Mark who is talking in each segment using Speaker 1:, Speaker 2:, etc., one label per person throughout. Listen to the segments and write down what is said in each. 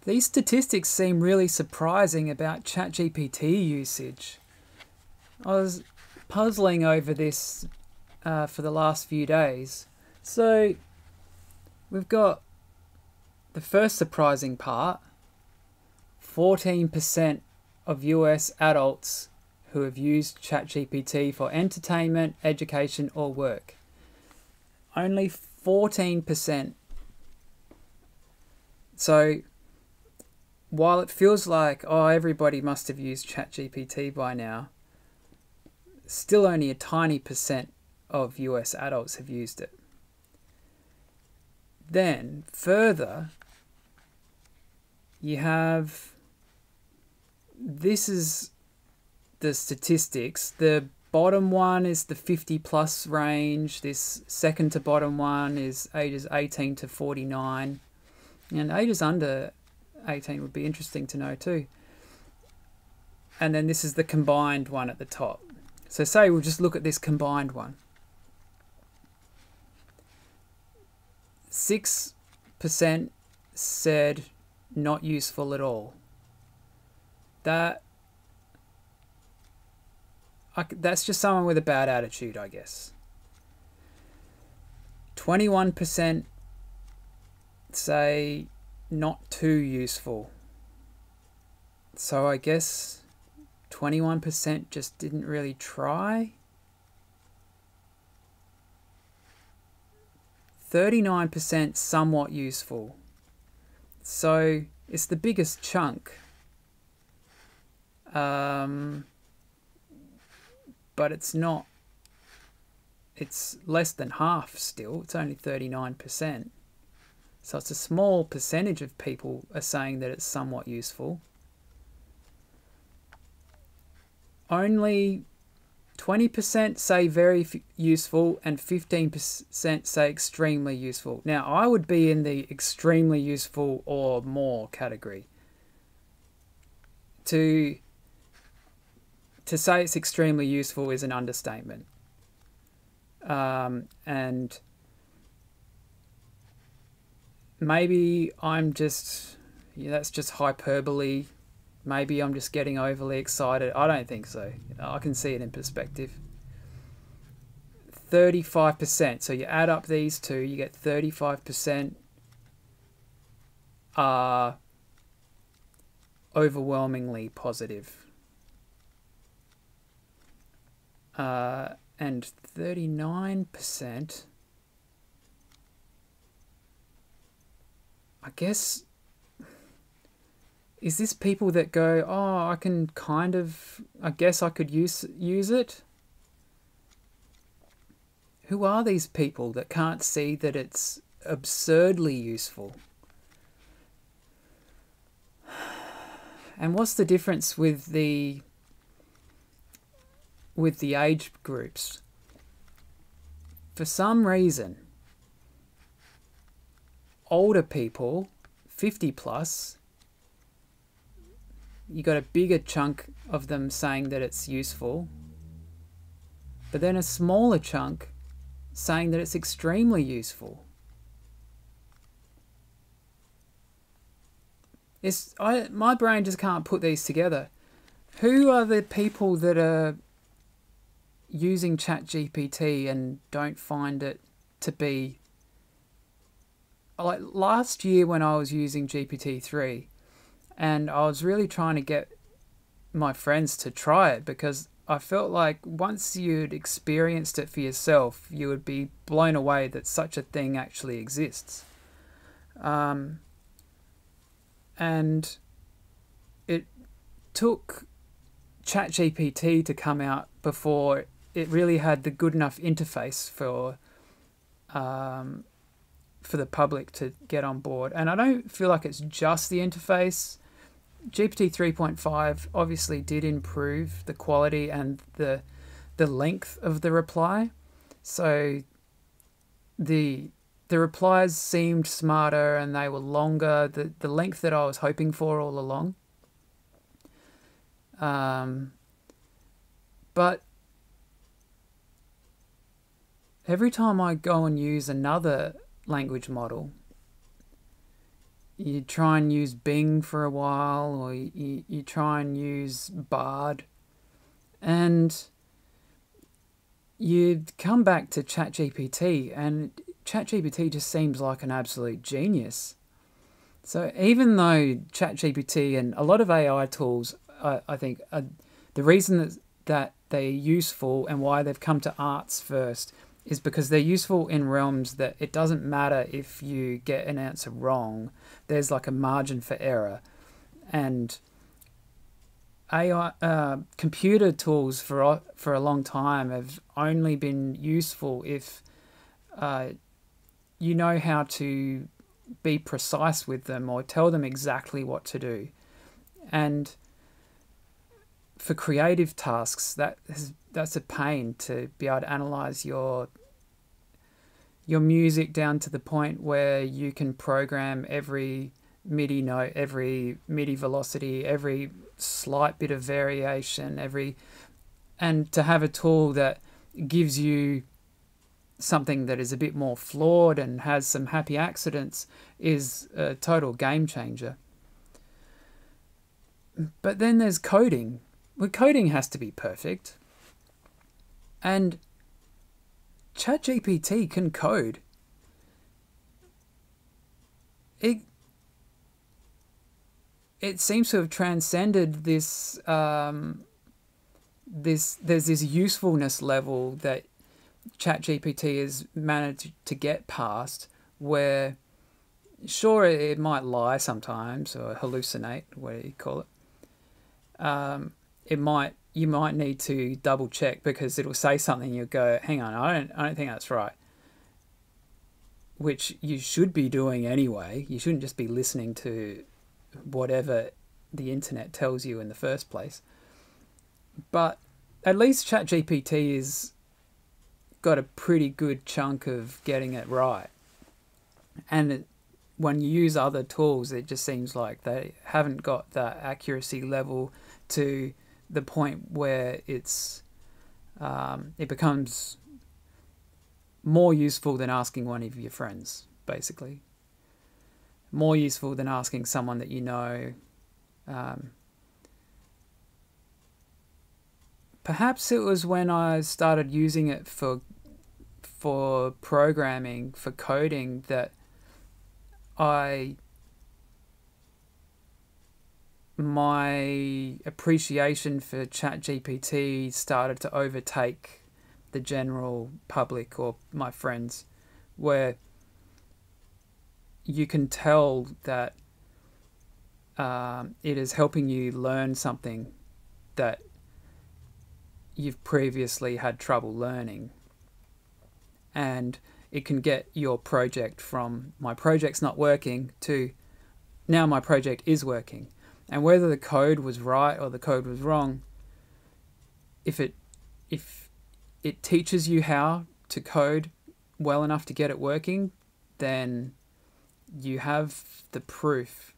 Speaker 1: These statistics seem really surprising about ChatGPT usage. I was puzzling over this for the last few days. So we've got the first surprising part. 14% of US adults who have used ChatGPT for entertainment, education, or work. Only 14%. So while it feels like, oh, everybody must have used ChatGPT by now, still only a tiny percent of US adults have used it. Then, further, you have, this is the statistics. The bottom one is the 50 plus range. This second to bottom one is ages 18 to 49. And ages under 18 would be interesting to know too. And then this is the combined one at the top. So say we'll just look at this combined one. 6% said not useful at all. That's just someone with a bad attitude, I guess. 21% say not too useful. So I guess 21% just didn't really try. 39% somewhat useful. So it's the biggest chunk. But it's not, it's less than half still. It's only 39%. So it's a small percentage of people are saying that it's somewhat useful. Only 20% say very useful and 15% say extremely useful. Now, I would be in the extremely useful or more category. To say it's extremely useful is an understatement. And maybe I'm just, that's just hyperbole. Maybe I'm just getting overly excited. I don't think so. I can see it in perspective. 35%. So you add up these two, you get 35% are overwhelmingly positive. And 39%, I guess, is this people that go, oh, I can kind of, I guess I could use it? Who are these people that can't see that it's absurdly useful? And what's the difference with the age groups? For some reason, older people, 50 plus, you got a bigger chunk of them saying that it's useful, but then a smaller chunk saying that it's extremely useful. My brain just can't put these together. Who are the people that are using ChatGPT and don't find it to be, like last year when I was using GPT-3 and I was really trying to get my friends to try it because I felt like once you'd experienced it for yourself, you would be blown away that such a thing actually exists. And it took ChatGPT to come out before it really had the good enough interface for the public to get on board. And I don't feel like it's just the interface. GPT 3.5 obviously did improve the quality and the length of the reply. So the replies seemed smarter and they were longer, the length that I was hoping for all along. But every time I go and use another language model, you try and use Bing for a while, or you try and use Bard, and you come back to ChatGPT, and ChatGPT just seems like an absolute genius. So even though ChatGPT and a lot of AI tools, I think, the reason that they're useful and why they've come to arts first is because they're useful in realms that it doesn't matter if you get an answer wrong. There's like a margin for error. And AI, computer tools for a long time have only been useful if you know how to be precise with them or tell them exactly what to do. And for creative tasks, that's a pain to be able to analyze your music down to the point where you can program every MIDI note, every MIDI velocity, every slight bit of variation, and to have a tool that gives you something that is a bit more flawed and has some happy accidents is a total game changer. But then there's coding. Well, coding has to be perfect. And ChatGPT can code. It seems to have transcended this there's this usefulness level that ChatGPT has managed to get past, where sure it might lie sometimes or hallucinate, what do you call it? You might need to double check because it'll say something, you'll go, hang on, I don't think that's right. Which you should be doing anyway. You shouldn't just be listening to whatever the internet tells you in the first place. But at least ChatGPT is got a pretty good chunk of getting it right. And when you use other tools, it just seems like they haven't got that accuracy level to the point where it becomes more useful than asking one of your friends, basically. More useful than asking someone that you know. Perhaps it was when I started using it for programming, for coding, that my appreciation for ChatGPT started to overtake the general public or my friends, where you can tell that it is helping you learn something that you've previously had trouble learning. And it can get your project from my project's not working to now my project is working. And whether the code was right or the code was wrong, if it teaches you how to code well enough to get it working, then you have the proof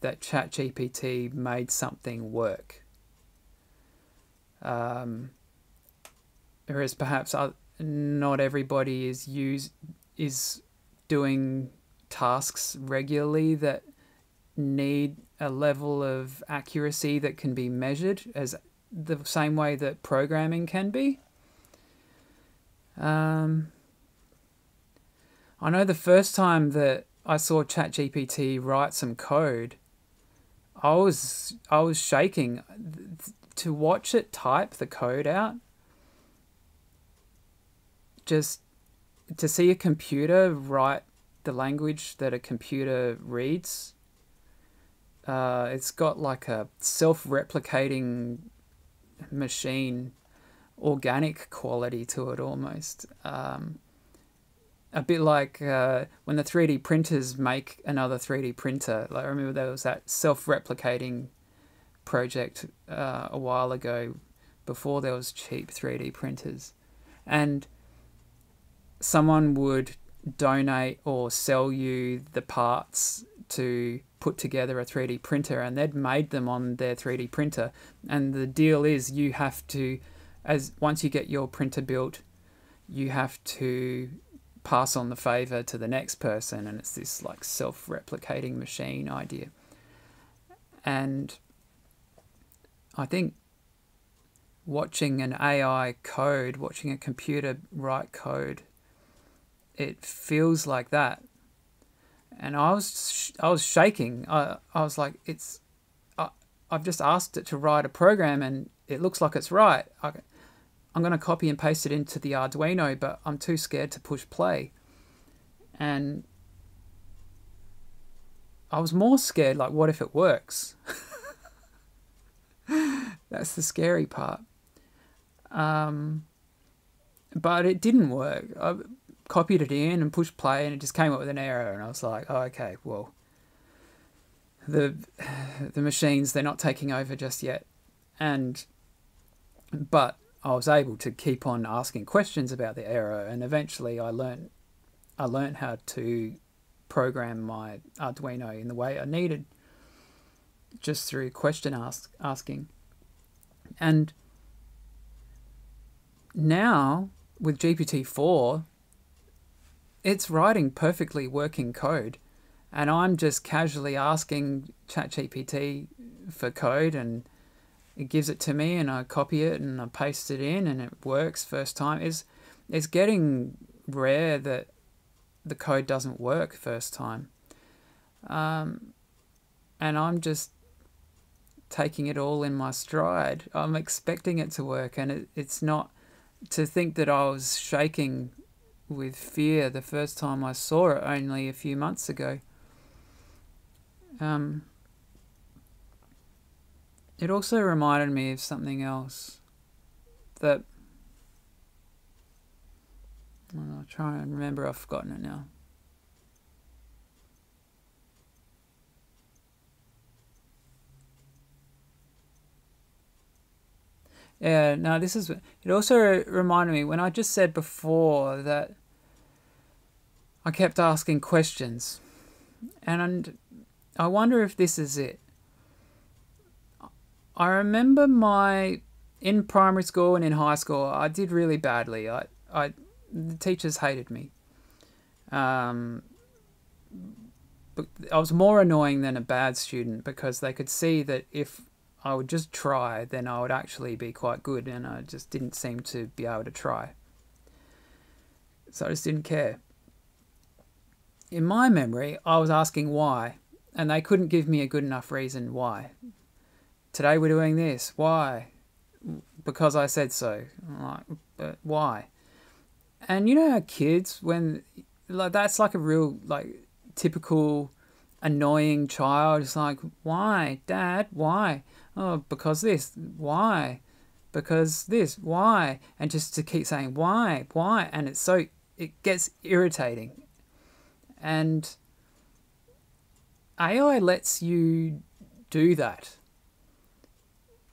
Speaker 1: that ChatGPT made something work. Whereas perhaps not everybody is doing tasks regularly that need a level of accuracy that can be measured as the same way that programming can be. I know the first time that I saw ChatGPT write some code, I was shaking. To watch it type the code out, just to see a computer write the language that a computer reads, it's got like a self-replicating machine, organic quality to it almost. A bit like when the 3D printers make another 3D printer. Like I remember there was that self-replicating project a while ago, before there was cheap 3D printers, and someone would donate or sell you the parts to put together a 3D printer, and they'd made them on their 3D printer, and the deal is you have to, once you get your printer built, you have to pass on the favor to the next person, and it's this like self-replicating machine idea. And I think watching an AI code, watching a computer write code, it feels like that. And I was shaking. I was like, I've just asked it to write a program and it looks like it's right. I'm going to copy and paste it into the Arduino, but I'm too scared to push play. And I was more scared, like, what if it works? That's the scary part. But it didn't work. I copied it in and pushed play and it just came up with an error. And I was like, oh, okay, well, the machines, they're not taking over just yet. But I was able to keep on asking questions about the error, and eventually I learned how to program my Arduino in the way I needed, just through question asking. And now with GPT-4, it's writing perfectly working code, and I'm just casually asking ChatGPT for code, and it gives it to me, and I copy it and I paste it in, and it works first time. It's getting rare that the code doesn't work first time. And I'm just taking it all in my stride. I'm expecting it to work, and it's not. To think that I was shaking with fear the first time I saw it only a few months ago. It also reminded me of something else that I'll try and remember. I've forgotten it now. Yeah, no, it also reminded me when I just said before that I kept asking questions, and I wonder if this is it. I remember in primary school and in high school, I did really badly. The teachers hated me. But I was more annoying than a bad student because they could see that if I would just try, then I would actually be quite good, and I just didn't seem to be able to try. So I just didn't care. In my memory, I was asking why, and they couldn't give me a good enough reason why. Today we're doing this. Why? Because I said so. I'm like, but why? And you know how kids, when that's like a real typical annoying child. It's like, why, Dad? Why? Oh, because this. Why? Because this. Why? And just to keep saying why, and it gets irritating. And AI lets you do that.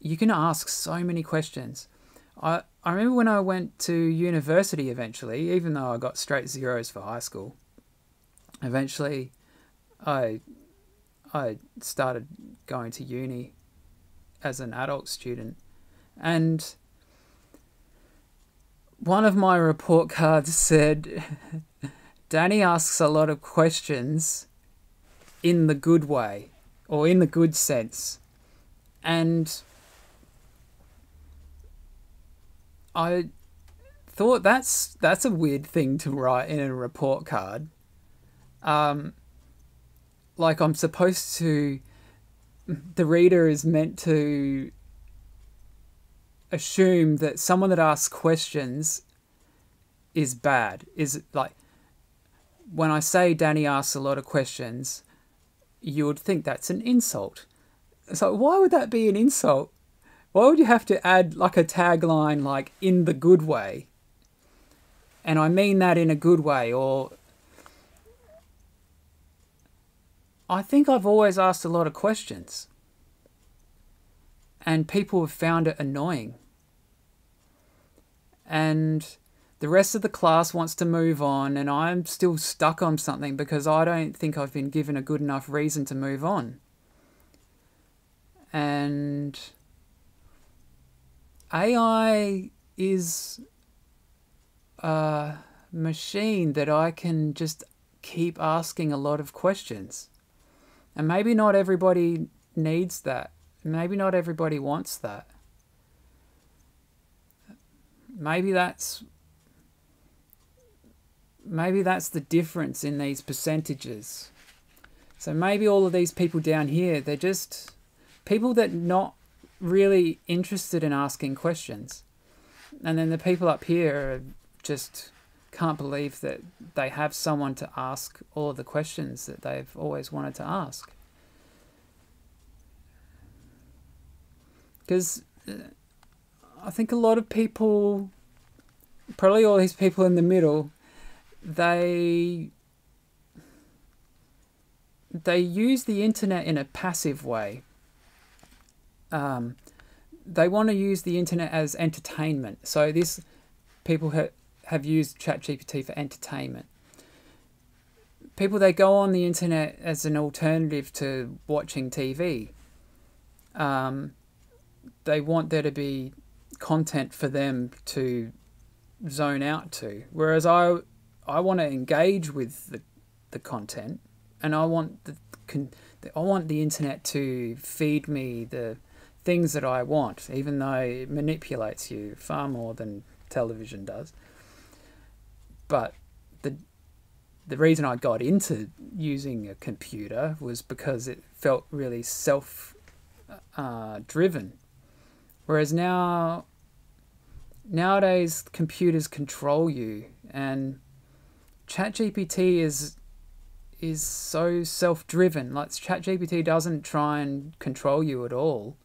Speaker 1: You can ask so many questions. I remember when I went to university eventually, even though I got straight zeros for high school, eventually I started going to uni as an adult student, and one of my report cards said, Danny asks a lot of questions in the good way, or in the good sense. And I thought that's a weird thing to write in a report card. Like I'm supposed to, the reader is meant to assume that someone that asks questions is bad. Is like, when I say Danny asks a lot of questions, you would think that's an insult. So why would that be an insult? Why would you have to add like a tagline like in the good way? And I mean that in a good way. Or I think I've always asked a lot of questions, and people have found it annoying. And the rest of the class wants to move on, and I'm still stuck on something because I don't think I've been given a good enough reason to move on. And AI is machine that I can just keep asking a lot of questions. And maybe not everybody needs that. Maybe not everybody wants that. Maybe that's the difference in these percentages. So maybe all of these people down here, they're just people that are not really interested in asking questions. And then the people up here just can't believe that they have someone to ask all of the questions that they've always wanted to ask. Because I think a lot of people, probably all these people in the middle, they use the internet in a passive way. They want to use the internet as entertainment. So people have used ChatGPT for entertainment. People, they go on the internet as an alternative to watching TV. They want there to be content for them to zone out to. Whereas I want to engage with the content, and I want the internet to feed me the things that I want, even though it manipulates you far more than television does. But the reason I got into using a computer was because it felt really self-driven. Whereas nowadays computers control you, and ChatGPT is so self-driven. Like, ChatGPT doesn't try and control you at all.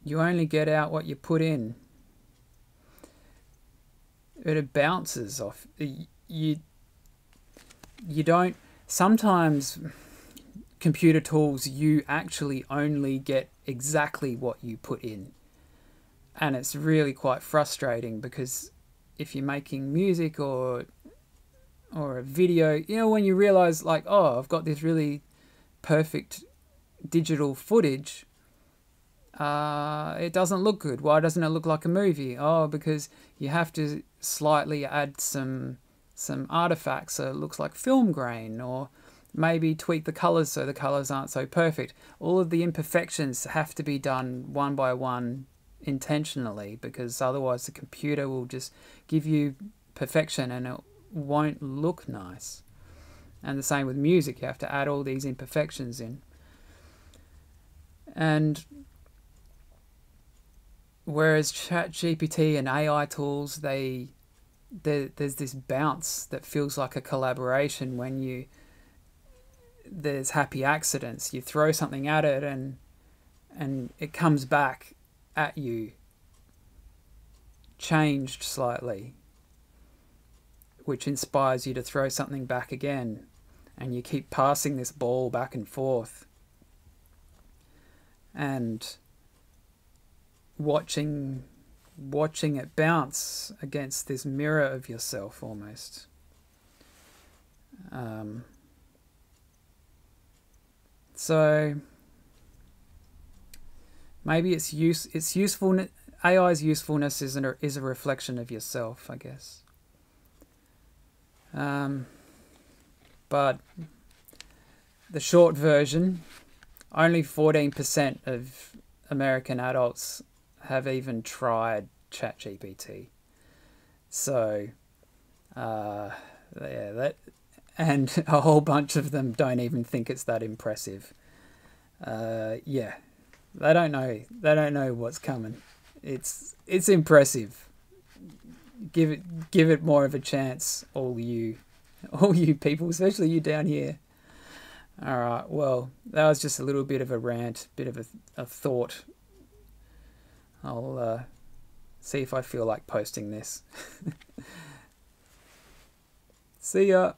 Speaker 1: You only get out what you put in. It bounces off. You don't. Sometimes computer tools, you actually only get exactly what you put in, and it's really quite frustrating, because if you're making music or a video, when you realize, like, oh, I've got this really perfect digital footage, it doesn't look good. Why doesn't it look like a movie? Oh, because you have to slightly add some artifacts so it looks like film grain, or maybe tweak the colors so the colors aren't so perfect. All of the imperfections have to be done one by one intentionally, because otherwise the computer will just give you perfection and it won't look nice. And the same with music. You have to add all these imperfections in. And whereas ChatGPT and AI tools, there's this bounce that feels like a collaboration when there's happy accidents. You throw something at it and it comes back at you changed slightly, which inspires you to throw something back again, and you keep passing this ball back and forth and watching it bounce against this mirror of yourself almost. So maybe its usefulness, AI's usefulness is a reflection of yourself, I guess. But the short version, only 14% of American adults have even tried ChatGPT. So, and a whole bunch of them don't even think it's that impressive. They don't know. They don't know what's coming. It's impressive. Give it more of a chance, all you people, especially you down here. All right. Well, that was just a little bit of a rant, bit of a thought. I'll see if I feel like posting this. See ya.